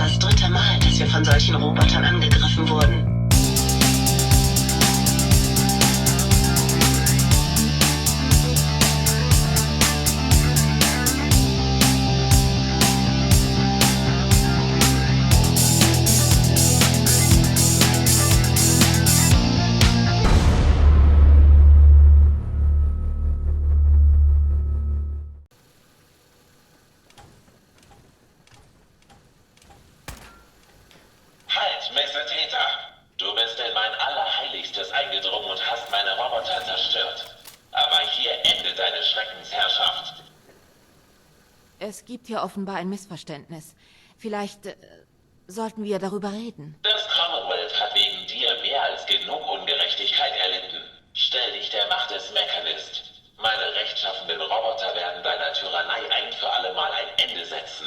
das 3. Mal, dass wir von solchen Robotern angegriffen wurden. Halt, Mr. Täter! Du bist in mein Allerheiligstes eingedrungen und hast meine Roboter zerstört. Aber hier endet deine Schreckensherrschaft. Es gibt hier offenbar ein Missverständnis. Vielleicht sollten wir darüber reden. Das Commonwealth hat wegen dir mehr als genug Ungerechtigkeit erlitten. Stell dich der Macht des Mechanist. Meine rechtschaffenden Roboter werden deiner Tyrannei ein für alle Mal ein Ende setzen.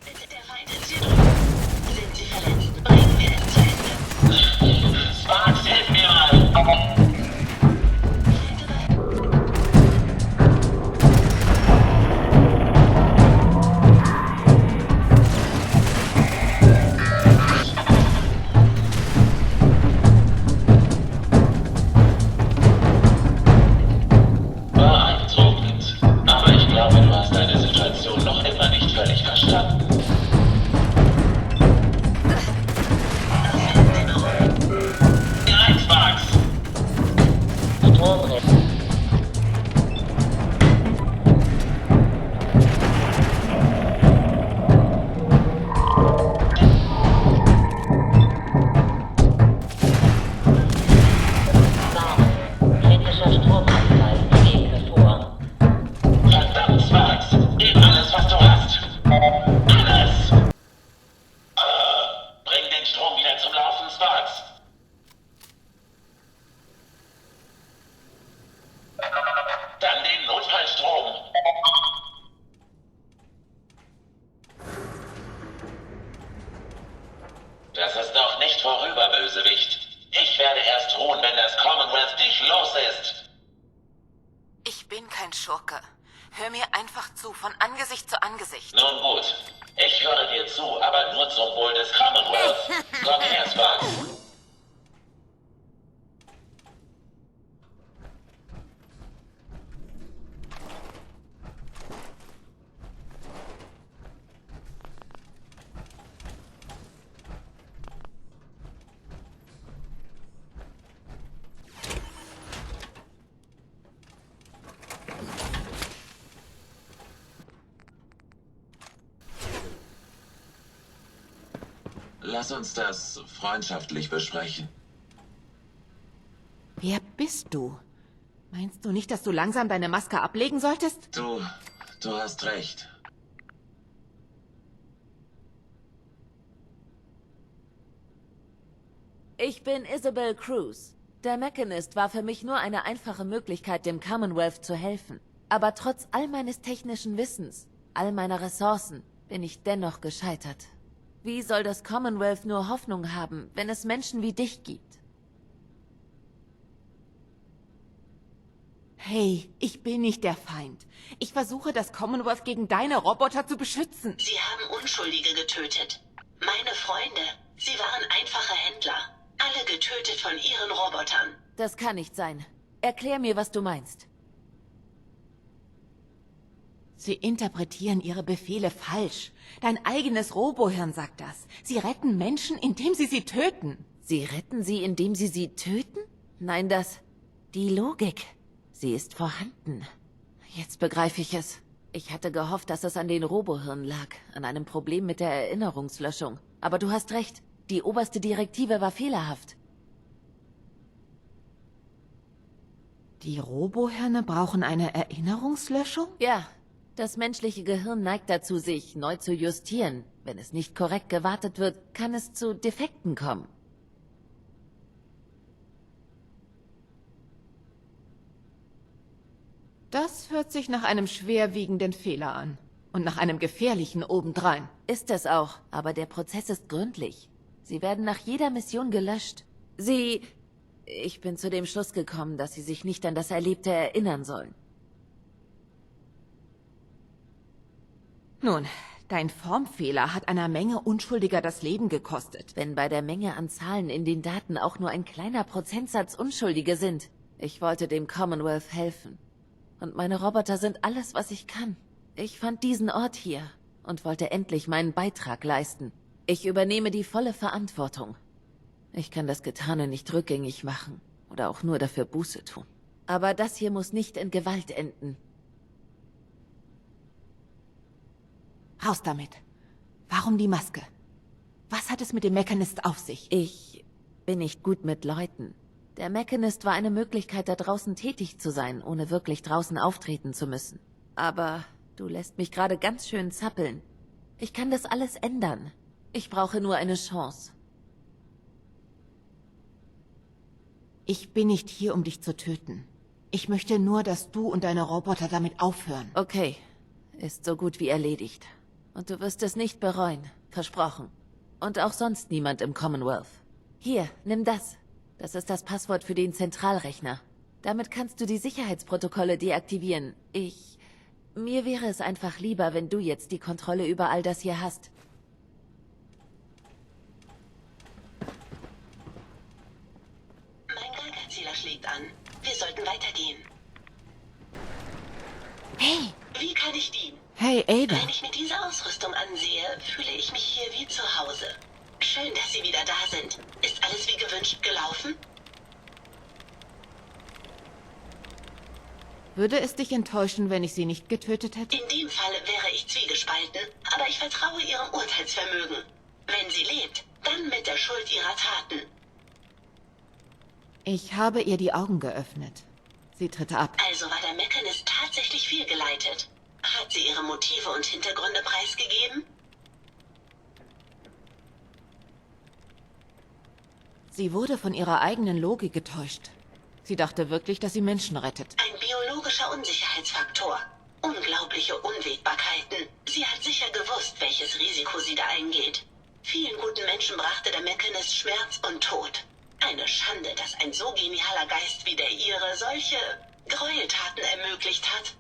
Der Feind ist hier drüben. Sind Sie verletzt? Bringen wir es zu Ende. Sparks, hilf mir mal! Beeindruckend. Aber ich glaube, du hast deine Situation noch immer nicht völlig verstanden. Nein, Sparks! Kritischer Stromausfall, Wege vor. Verdammt, Sparks! Gib alles, was du hast! Alles! Bring den Strom wieder zum Laufen, Sparks! Dann den Notfallstrom! Das ist noch nicht vorüber, Bösewicht. Ich werde erst ruhen, wenn das Commonwealth dich los ist. Ich bin kein Schurke. Hör mir einfach zu, von Angesicht zu Angesicht. Nun gut, ich höre dir zu, aber nur zum Wohl des Commonwealth. Komm her, Sparks. Lass uns das freundschaftlich besprechen. Wer bist du? Meinst du nicht, dass du langsam deine Maske ablegen solltest? Du hast recht. Ich bin Isabel Cruz. Der Mechanist war für mich nur eine einfache Möglichkeit, dem Commonwealth zu helfen. Aber trotz all meines technischen Wissens, all meiner Ressourcen, bin ich dennoch gescheitert. Wie soll das Commonwealth nur Hoffnung haben, wenn es Menschen wie dich gibt? Hey, ich bin nicht der Feind. Ich versuche, das Commonwealth gegen deine Roboter zu beschützen. Sie haben Unschuldige getötet. Meine Freunde, sie waren einfache Händler. Alle getötet von ihren Robotern. Das kann nicht sein. Erklär mir, was du meinst. Sie interpretieren ihre Befehle falsch. Dein eigenes Robohirn sagt das. Sie retten Menschen, indem sie sie töten. Sie retten sie, indem sie sie töten? Nein, die Logik. Sie ist vorhanden. Jetzt begreife ich es. Ich hatte gehofft, dass es an den Robohirnen lag, an einem Problem mit der Erinnerungslöschung. Aber du hast recht. Die oberste Direktive war fehlerhaft. Die Robohirne brauchen eine Erinnerungslöschung? Ja, das menschliche Gehirn neigt dazu, sich neu zu justieren. Wenn es nicht korrekt gewartet wird, kann es zu Defekten kommen. Das hört sich nach einem schwerwiegenden Fehler an. Und nach einem gefährlichen obendrein. Ist es auch, aber der Prozess ist gründlich. Sie werden nach jeder Mission gelöscht. Ich bin zu dem Schluss gekommen, dass sie sich nicht an das Erlebte erinnern sollen. Nun, Dein Formfehler hat einer Menge Unschuldiger das Leben gekostet. Wenn bei der Menge an Zahlen in den Daten auch nur ein kleiner Prozentsatz Unschuldige sind. Ich wollte dem Commonwealth helfen. Und meine Roboter sind alles, was ich kann. Ich fand diesen Ort hier und wollte endlich meinen Beitrag leisten. Ich übernehme die volle Verantwortung. Ich kann das Getane nicht rückgängig machen oder auch nur dafür Buße tun. Aber das hier muss nicht in Gewalt enden. Raus damit. Warum die Maske? Was hat es mit dem Mechanist auf sich? Ich bin nicht gut mit Leuten. Der Mechanist war eine Möglichkeit, da draußen tätig zu sein, ohne wirklich draußen auftreten zu müssen. Aber du lässt mich gerade ganz schön zappeln. Ich kann das alles ändern. Ich brauche nur eine Chance. Ich bin nicht hier, um dich zu töten. Ich möchte nur, dass du und deine Roboter damit aufhören. Okay, ist so gut wie erledigt. Und du wirst es nicht bereuen, versprochen. Und auch sonst niemand im Commonwealth. Hier, nimm das. Das ist das Passwort für den Zentralrechner. Damit kannst du die Sicherheitsprotokolle deaktivieren. Mir wäre es einfach lieber, wenn du jetzt die Kontrolle über all das hier hast. Mein Geigerzähler schlägt an. Wir sollten weitergehen. Hey! Wie kann ich dienen? Hey, Ada. Wenn ich mir diese Ausrüstung ansehe, fühle ich mich hier wie zu Hause. Schön, dass Sie wieder da sind. Ist alles wie gewünscht gelaufen? Würde es dich enttäuschen, wenn ich sie nicht getötet hätte? In dem Fall wäre ich zwiegespalten, aber ich vertraue Ihrem Urteilsvermögen. Wenn sie lebt, dann mit der Schuld ihrer Taten. Ich habe ihr die Augen geöffnet. Sie tritt ab. Also war der Mechanist tatsächlich fehlgeleitet. Hat sie ihre Motive und Hintergründe preisgegeben? Sie wurde von ihrer eigenen Logik getäuscht. Sie dachte wirklich, dass sie Menschen rettet. Ein biologischer Unsicherheitsfaktor. Unglaubliche Unwägbarkeiten. Sie hat sicher gewusst, welches Risiko sie da eingeht. Vielen guten Menschen brachte der Mechanist Schmerz und Tod. Eine Schande, dass ein so genialer Geist wie der ihre solche Gräueltaten ermöglicht hat.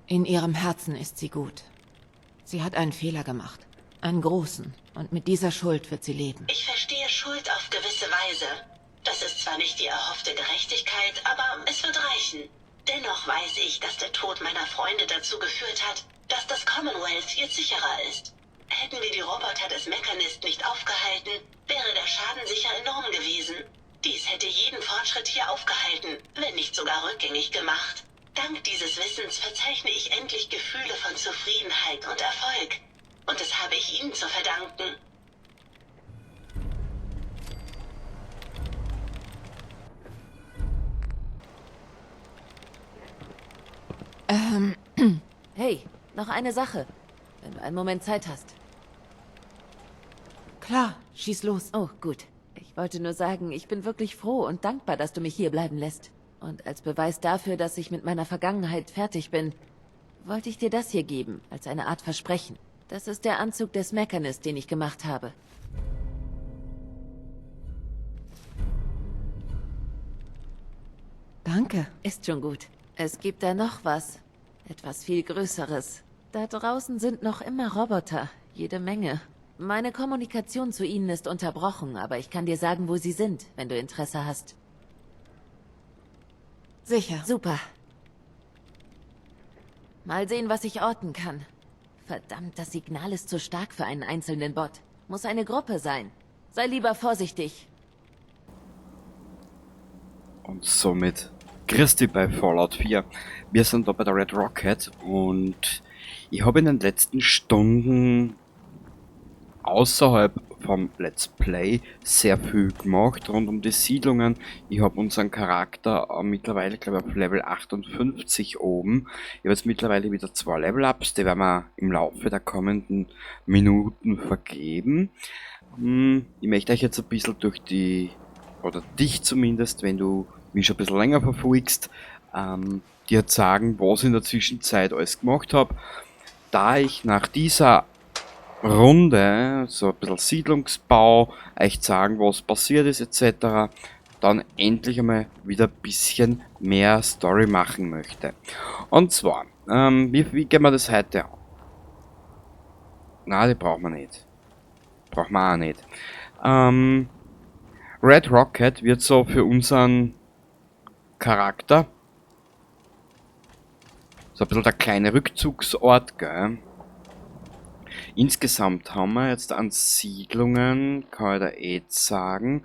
In ihrem Herzen ist sie gut. Sie hat einen Fehler gemacht. Einen großen. Und mit dieser Schuld wird sie leben. Ich verstehe Schuld auf gewisse Weise. Das ist zwar nicht die erhoffte Gerechtigkeit, aber es wird reichen. Dennoch weiß ich, dass der Tod meiner Freunde dazu geführt hat, dass das Commonwealth jetzt sicherer ist. Hätten wir die Roboter des Mechanist nicht aufgehalten, wäre der Schaden sicher enorm gewesen. Dies hätte jeden Fortschritt hier aufgehalten, wenn nicht sogar rückgängig gemacht. Dank dieses Wissens verzeichne ich endlich Gefühle von Zufriedenheit und Erfolg. Und das habe ich Ihnen zu verdanken. Hey, noch eine Sache. Wenn du einen Moment Zeit hast. Klar, schieß los. Oh, gut. Ich wollte nur sagen, ich bin wirklich froh und dankbar, dass du mich hier bleiben lässt. Und als Beweis dafür, dass ich mit meiner Vergangenheit fertig bin, wollte ich dir das hier geben, als eine Art Versprechen. Das ist der Anzug des Mechanist, den ich gemacht habe. Danke. Ist schon gut. Es gibt da noch was. Etwas viel Größeres. Da draußen sind noch immer Roboter. Jede Menge. Meine Kommunikation zu ihnen ist unterbrochen, aber ich kann dir sagen, wo sie sind, wenn du Interesse hast. Sicher. Super. Mal sehen, was ich orten kann. Verdammt, das Signal ist zu stark für einen einzelnen Bot. Muss eine Gruppe sein. Sei lieber vorsichtig. Und somit Christi bei Fallout 4. Wir sind da bei der Red Rocket und ich habe in den letzten Stunden außerhalb vom Let's Play sehr viel gemacht rund um die Siedlungen. Ich habe unseren Charakter mittlerweile, glaube ich, auf Level 58 oben. Ich habe jetzt mittlerweile wieder 2 Level-Ups, die werden wir im Laufe der kommenden Minuten vergeben. Ich möchte euch jetzt ein bisschen durch die, oder dich zumindest, wenn du mich schon ein bisschen länger verfolgst, dir sagen, was ich in der Zwischenzeit alles gemacht habe. Da ich nach dieser Runde, so ein bisschen Siedlungsbau, euch sagen, was passiert ist etc., dann endlich einmal wieder ein bisschen mehr Story machen möchte. Und zwar, wie gehen wir das heute an? Na, die brauchen wir nicht. Brauchen wir auch nicht. Red Rocket wird so für unseren Charakter so ein bisschen der kleine Rückzugsort, gell? Insgesamt haben wir jetzt an Siedlungen, kann ich da jetzt sagen,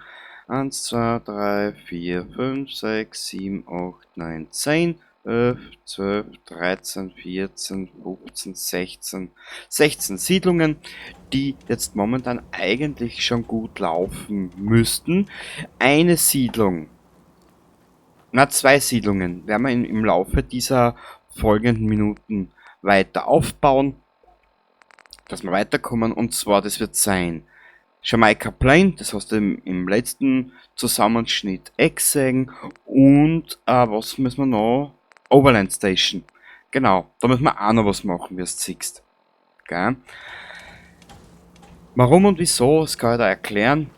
1, 2, 3, 4, 5, 6, 7, 8, 9, 10, 11, 12, 13, 14, 15, 16 Siedlungen, die jetzt momentan eigentlich schon gut laufen müssten. Eine Siedlung, zwei Siedlungen werden wir im Laufe dieser folgenden Minuten weiter aufbauen, dass wir weiterkommen, und zwar das wird sein Jamaica Plain, das hast du im letzten Zusammenschnitt gesehen, und was müssen wir noch? Overland Station. Genau, da müssen wir auch noch was machen, wie du siehst. Gell? Warum und wieso, das kann ich da erklären.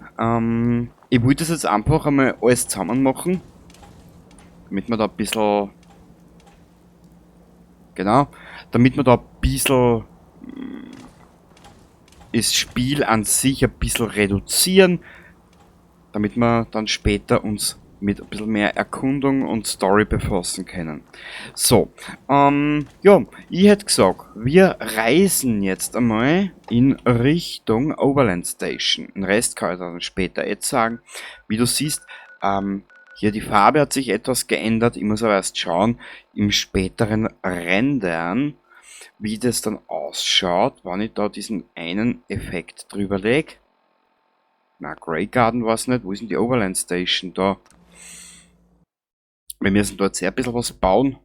Ich wollte das jetzt einfach einmal alles zusammen machen, damit wir da ein bisschen, genau, damit wir da ein bisschen das Spiel an sich ein bisschen reduzieren, damit wir dann später uns mit ein bisschen mehr Erkundung und Story befassen können. So, ja, ich hätte gesagt, wir reisen jetzt einmal in Richtung Overland Station. Den Rest kann ich dann später jetzt sagen. Wie du siehst, hier die Farbe hat sich etwas geändert. Ich muss aber erst schauen, im späteren Rendern, wie das dann ausschaut, wenn ich da diesen einen Effekt drüber lege. Na, Grey Garden war es nicht. Wo ist denn die Overland Station? Da. Wir müssen dort sehr ein bisschen was bauen.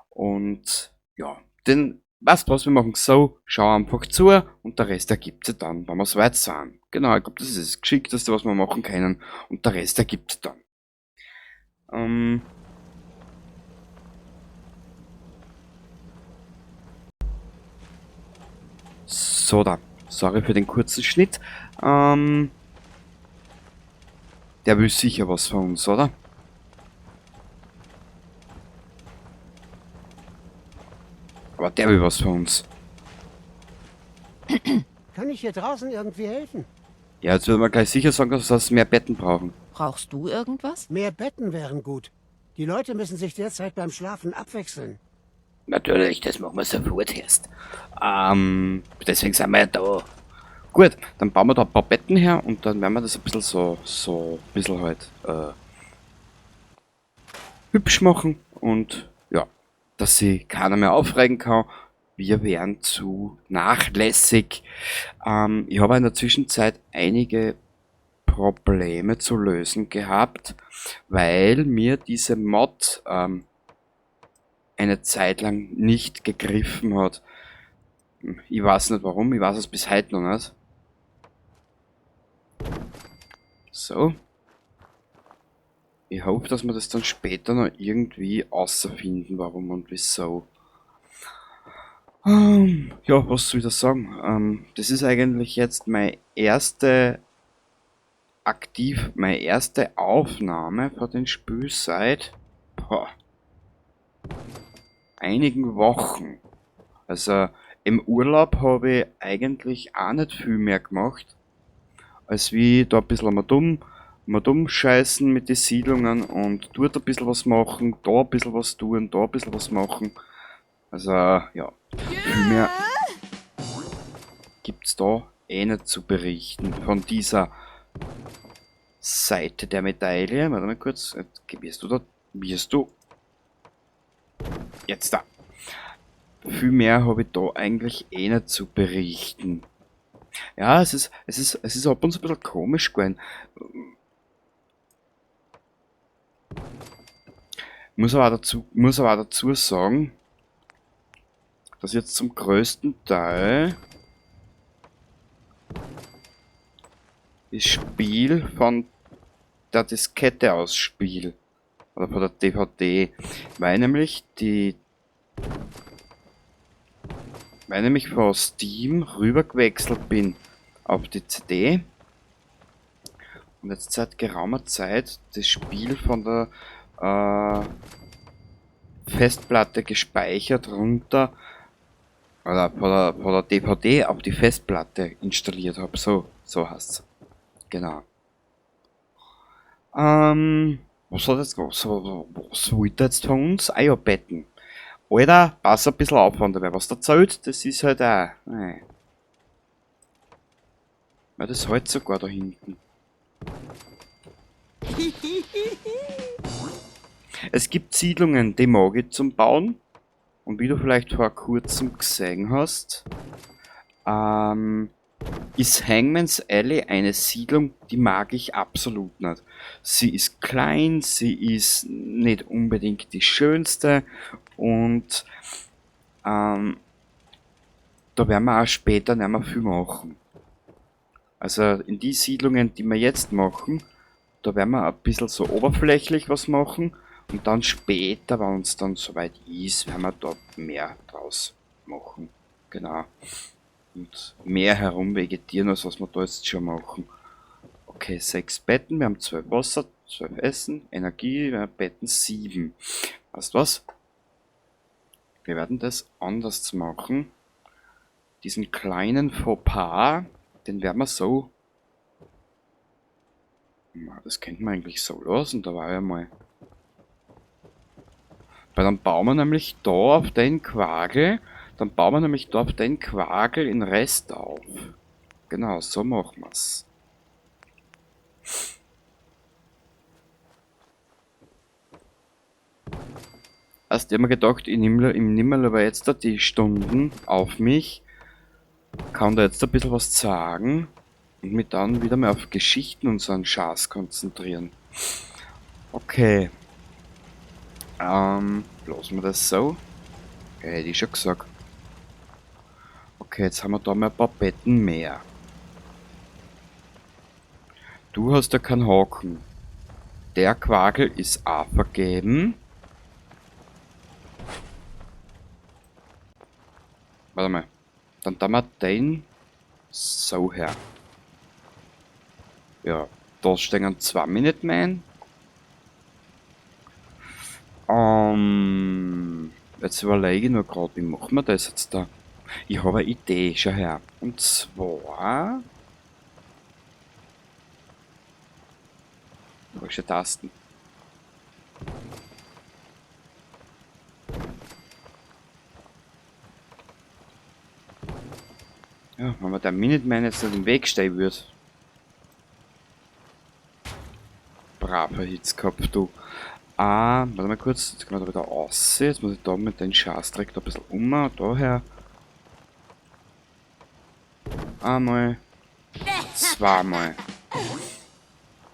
Und ja, den, weißt du was, wir machen so, schau einfach zu und der Rest ergibt sich dann, wenn wir so weit sind. Genau, ich glaube, das ist das Geschickteste, was wir machen können, und der Rest ergibt sich dann. So, da. Sorry für den kurzen Schnitt. Der will sicher was von uns, oder? Aber der will was von uns. Kann ich hier draußen irgendwie helfen? Ja, jetzt würden wir gleich sicher sagen, dass wir mehr Betten brauchen. Brauchst du irgendwas? Mehr Betten wären gut. Die Leute müssen sich derzeit beim Schlafen abwechseln. Natürlich, das machen wir sofort erst. Deswegen sind wir ja da. Gut, dann bauen wir da ein paar Betten her und dann werden wir das ein bisschen so ein bisschen halt hübsch machen und ja, dass sich keiner mehr aufregen kann. Wir wären zu nachlässig. Ich habe in der Zwischenzeit einige Probleme zu lösen gehabt, weil mir diese Mod eine Zeit lang nicht gegriffen hat. Ich weiß nicht warum, ich weiß es bis heute noch nicht. So. Ich hoffe, dass wir das dann später noch irgendwie außerfinden, warum und wieso. Ja, was soll ich da sagen? Das ist eigentlich jetzt meine erste Aufnahme von dem Spiel seit einigen Wochen. Also im Urlaub habe ich eigentlich auch nicht viel mehr gemacht, als wie da ein bisschen mal dumm scheißen mit den Siedlungen und dort ein bisschen was machen, da ein bisschen was tun, da ein bisschen was machen. Also ja, viel mehr gibt's da eh nicht zu berichten von dieser Seite der Medaille. Warte mal kurz, wirst du jetzt da. Viel mehr habe ich da eigentlich eh nicht zu berichten. Ja, es ist ab und zu ein bisschen komisch gewesen. Muss aber auch dazu sagen, dass jetzt zum größten Teil das Spiel von der Diskette aus spiele. Oder von der DVD. Weil nämlich von Steam rüber gewechselt bin auf die CD und jetzt seit geraumer Zeit das Spiel von der Festplatte gespeichert runter, oder von der DVD auf die Festplatte installiert habe. So heißt's. Genau. Was hat jetzt, was wollte jetzt von uns? Ah ja, Betten. Alter, pass ein bisschen auf, wenn da wer was erzählt, das ist halt auch. Nein. Ja, das halt sogar da hinten. Es gibt Siedlungen, die mag ich zum Bauen. Und wie du vielleicht vor kurzem gesehen hast, ist Hangman's Alley eine Siedlung, die mag ich absolut nicht. Sie ist klein, sie ist nicht unbedingt die schönste und da werden wir auch später nicht mehr viel machen. Also in die Siedlungen, die wir jetzt machen, da werden wir ein bisschen so oberflächlich was machen und dann später, wenn es dann soweit ist, werden wir da mehr draus machen. Genau. Und mehr herumvegetieren, als was wir da jetzt schon machen. Okay, 6 Betten, wir haben 12 Wasser, 12 Essen, Energie, wir haben Betten 7. Weißt du was? Wir werden das anders machen. Diesen kleinen Fauxpas, den werden wir so... Das könnte man eigentlich so lassen, da war ja mal... Weil dann bauen wir nämlich da auf den Quagel, den Rest auf. Genau, so machen wir's. Erst immer gedacht, ich nehme aber jetzt da die Stunden auf mich, kann da jetzt ein bisschen was sagen und mich dann wieder mal auf Geschichten und so einen Schatz konzentrieren. Okay. Lassen wir das so. Ja, hätte ich schon gesagt. Okay, jetzt haben wir da mal ein paar Betten mehr. Du hast ja keinen Haken. Der Quagel ist auch vergeben. Warte mal. Dann tun wir den so her. Ja, da stehen 2 Minutemen. Jetzt überlege ich nur gerade, wie machen wir das jetzt da? Ich habe eine Idee, schau her. Und zwar... Falsche Tasten. Ja, wenn man der Minuteman jetzt nicht im Weg stehen würde. Braver Hitzkopf, du. Warte mal kurz, jetzt gehen wir da wieder raus. Jetzt muss ich da mit den Scheißdreck da ein bisschen daher. Einmal. Zweimal.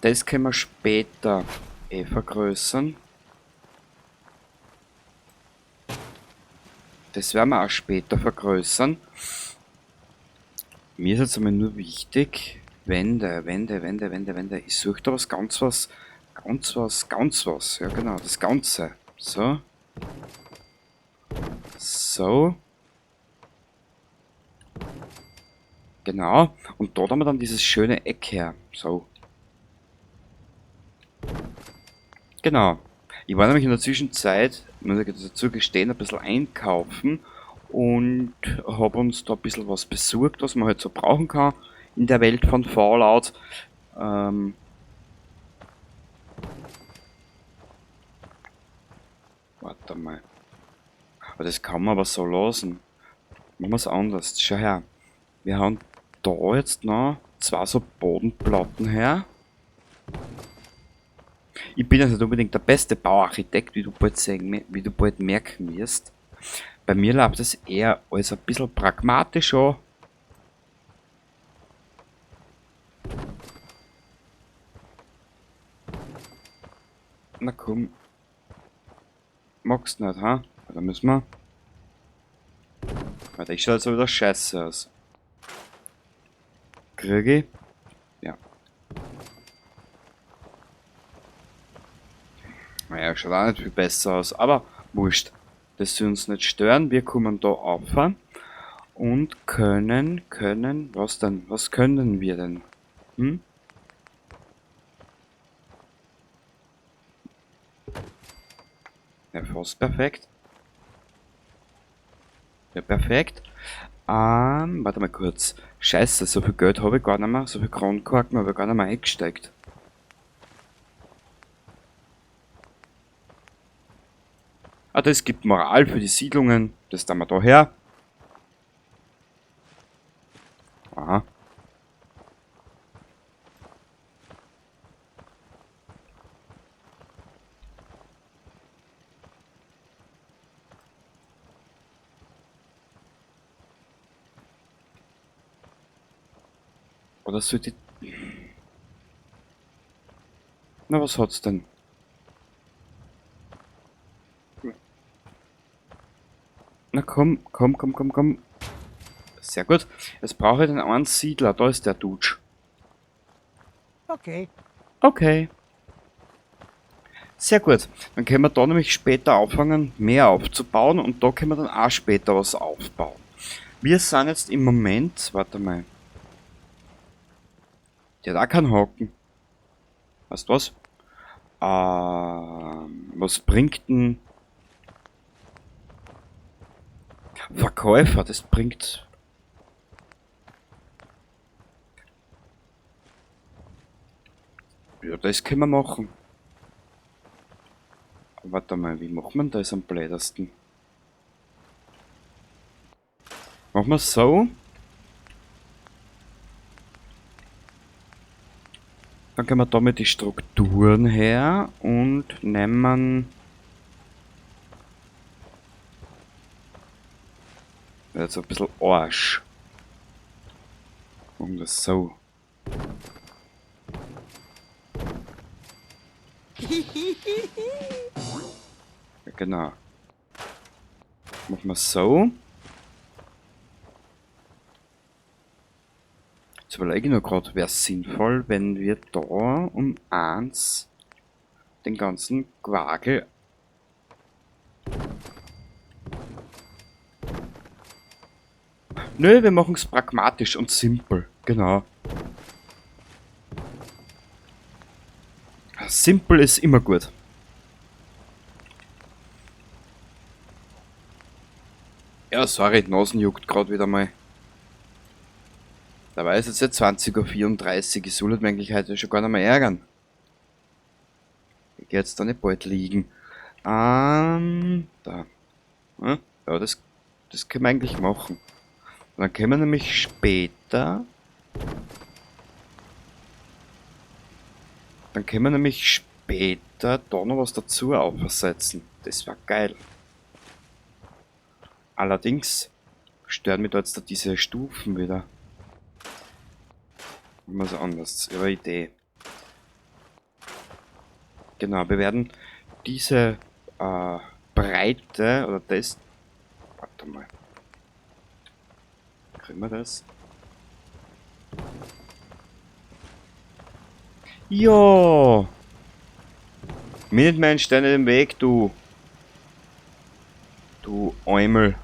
Das können wir später vergrößern. Das werden wir auch später vergrößern. Mir ist jetzt einmal nur wichtig, Wände. Ich suche da ganz was. Ja genau, das Ganze. So. So. Genau. Und dort haben wir dann dieses schöne Eck her. So. Genau. Ich war nämlich in der Zwischenzeit, muss ich dazu gestehen, ein bisschen einkaufen und habe uns da ein bisschen was besorgt, was man halt so brauchen kann in der Welt von Fallout. Warte mal. Aber das kann man aber so lassen. Machen wir es anders. Schau her. Wir haben da jetzt noch 2 so Bodenplatten her. Ich bin also nicht unbedingt der beste Bauarchitekt, wie du bald merken wirst. Bei mir läuft es eher als ein bisschen pragmatisch an. Na komm. Magst nicht, ha? Da müssen wir. Ja, das schaut jetzt wieder scheiße aus. Kriege ich? Ja. Naja, schaut auch nicht viel besser aus, aber wurscht. Das soll uns nicht stören. Wir kommen da auf und können, was denn? Was können wir denn? Ja, fast perfekt. Ja, perfekt. Warte mal kurz. Scheiße, so viel Geld habe ich gar nicht mehr. So viel Kronkorken habe ich gar nicht mehr eingesteckt. Ah, das gibt Moral für die Siedlungen. Das tun wir da her. Aha. Oder sollte ich... Na, was hat's denn? Na komm, komm, komm, komm, komm. Sehr gut. Jetzt brauche ich den einen Siedler. Da ist der Dude. Okay. Okay. Sehr gut. Dann können wir da nämlich später anfangen, mehr aufzubauen. Und da können wir dann auch später was aufbauen. Wir sind jetzt im Moment... Warte mal. Der hat auch keinen Haken. Weißt du was? Was bringt denn... Verkäufer, das bringt... Ja, das können wir machen. Warte mal, wie macht man das am blödesten? Machen wir es so. Dann können wir damit die Strukturen her und nehmen... Jetzt ein bisschen Arsch. Machen wir das so. Ja, genau. Machen wir so. Jetzt überlege ich noch gerade, wäre es sinnvoll, wenn wir da um 1 den ganzen Quagel Nö, wir machen es pragmatisch und simpel. Genau. Simpel ist immer gut. Ja, sorry, die Nasen juckt gerade wieder mal. Da weiß jetzt 20:34 Uhr. Ich soll mich eigentlich heute schon gar nicht mehr ärgern. Ich gehe jetzt da nicht bald liegen. Da. Ja, das können wir eigentlich machen. Dann können wir nämlich später... da noch was dazu aufsetzen. Das war geil. Allerdings stören mich da jetzt diese Stufen wieder. Machen wir es anders. Ihre Idee. Genau, wir werden diese Breite oder das... Warte mal. Kriegen wir das? Ja! Mir nicht mein Stein im Weg, du! Du Eumel!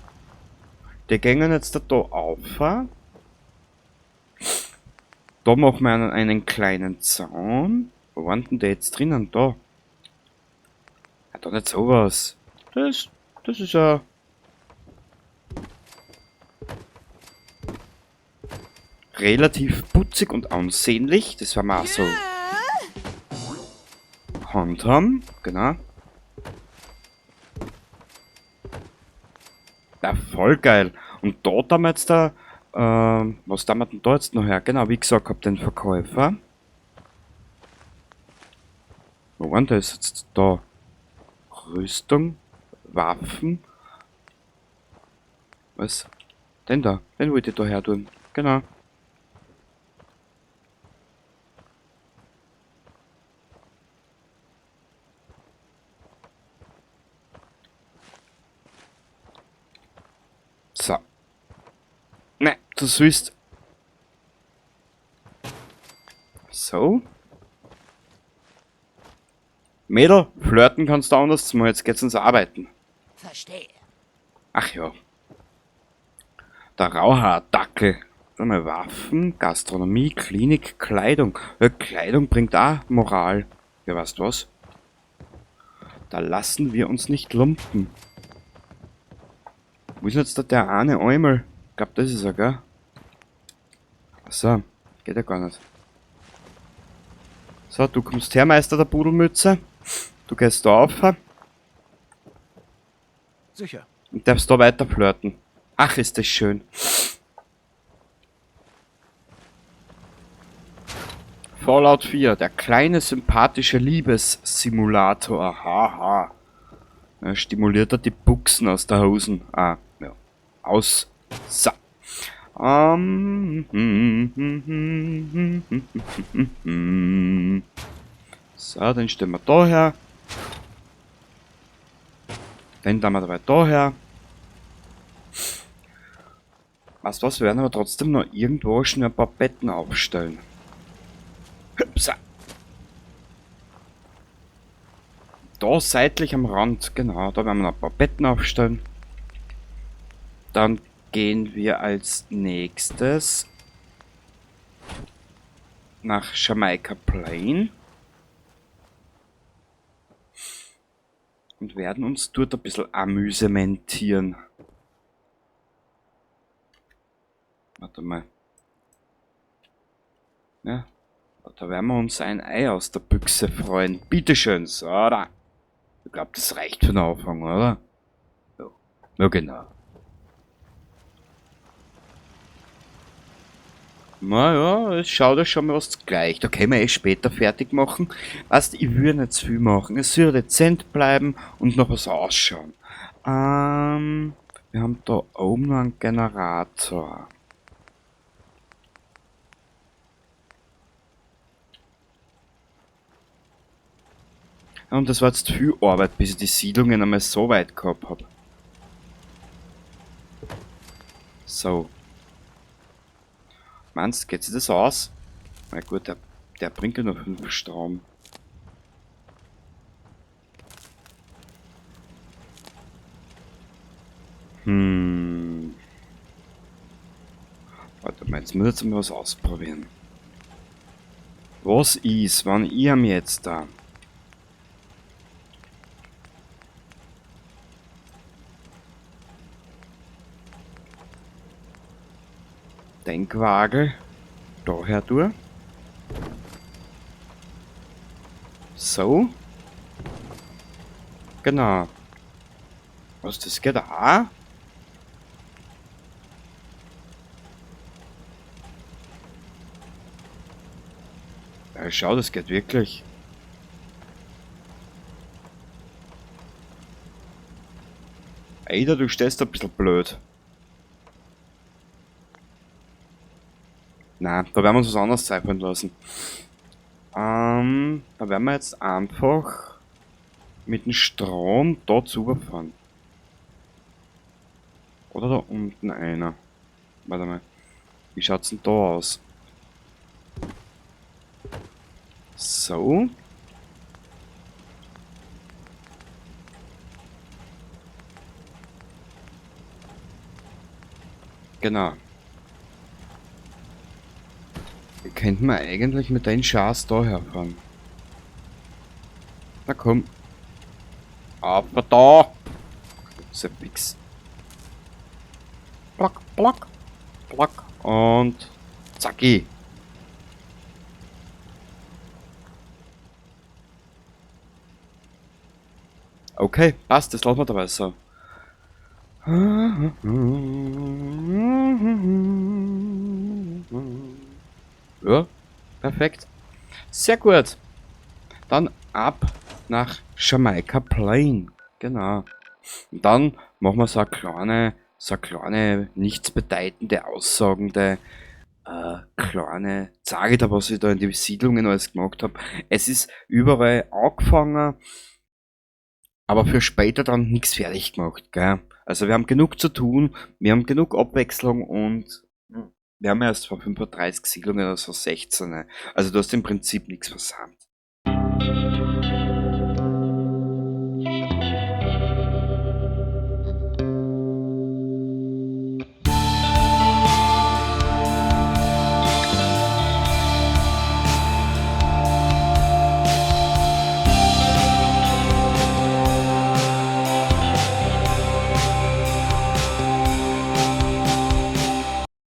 Die gehen jetzt da auf. Da machen wir einen kleinen Zaun. Wo waren denn die jetzt drinnen? Da. Ja, da nicht sowas. Das ist ja... relativ putzig und ansehnlich. Das werden wir auch so handhaben. Genau. Ja, voll geil. Und da haben wir jetzt da... was haben wir denn da jetzt noch her? Genau, wie gesagt, hab den Verkäufer. Wo waren das jetzt da? Rüstung, Waffen. Was? Den da, den wollte ich da her tun. Genau. So. Ne, du sollst. So. Mädel, flirten kannst du anders mal, jetzt geht's ins Arbeiten. Verstehe. Ach ja. Der Rauhaardackel. Dann mal Waffen, Gastronomie, Klinik, Kleidung. Ja, Kleidung bringt auch Moral. Ja, weißt du was? Da lassen wir uns nicht lumpen. Wo ist jetzt der eine Eumel? Ich glaube, das ist er, gell? Achso, geht ja gar nicht. So, du kommst her, Meister der Pudelmütze. Du gehst da rauf Sicher. und darfst da weiter flirten. Ach, ist das schön. Fallout 4, der kleine sympathische Liebessimulator. Haha. Ja, stimuliert er die Buchsen aus der Hosen. Ah, ja. Aus. So. So, den stellen wir da her. Den tun wir dabei da her. Weißt du was, wir werden aber trotzdem noch irgendwo schon ein paar Betten aufstellen. So. Da seitlich am Rand, genau, da werden wir noch ein paar Betten aufstellen. Dann gehen wir als nächstes nach Jamaica Plain und werden uns dort ein bisschen amüsementieren. Warte mal. Ja, da werden wir uns ein Ei aus der Büchse freuen. Bitteschön, so da. Ich glaube, das reicht für den Anfang, oder? Ja, ja genau. Naja, es schaut ja schon mal was gleich. Da können wir eh später fertig machen. Weißt, ich würde nicht zu viel machen. Es soll dezent bleiben und noch was ausschauen. Wir haben da oben noch einen Generator. Ja, und das war jetzt viel Arbeit, bis ich die Siedlungen einmal so weit gehabt habe. So. Meinst du, geht sich das aus? Na gut, der bringt ja noch 5 Strom. Warte mal, jetzt müssen wir was ausprobieren. Was ist, wenn ich am jetzt da Denkwagel daher tue? So. Genau. Was, das geht auch? Ja, schau, das geht wirklich. Ada, du stehst ein bisschen blöd. Nein, da werden wir uns was anderes zeichnen lassen. Da werden wir jetzt einfach mit dem Strom da zufahren. Oder da unten einer. Warte mal. Wie schaut's denn da aus? So. Genau. Könnten wir eigentlich mit den Schars da herfahren. Na komm. Aber da! So fix. Plack, plack, plack und zacki. Okay, passt, das lassen wir dabei so. Ja, perfekt. Sehr gut. Dann ab nach Jamaica Plain. Genau. Und dann machen wir so eine kleine, nichtsbedeutende, aussagende, kleine, sage ich da, was ich da in die Siedlungen alles gemacht habe. Es ist überall angefangen, aber für später dann nichts fertig gemacht, gell? Also wir haben genug zu tun, wir haben genug Abwechslung und wir haben erst vor 35 Siedlungen oder so 16. Also du hast im Prinzip nichts versammelt.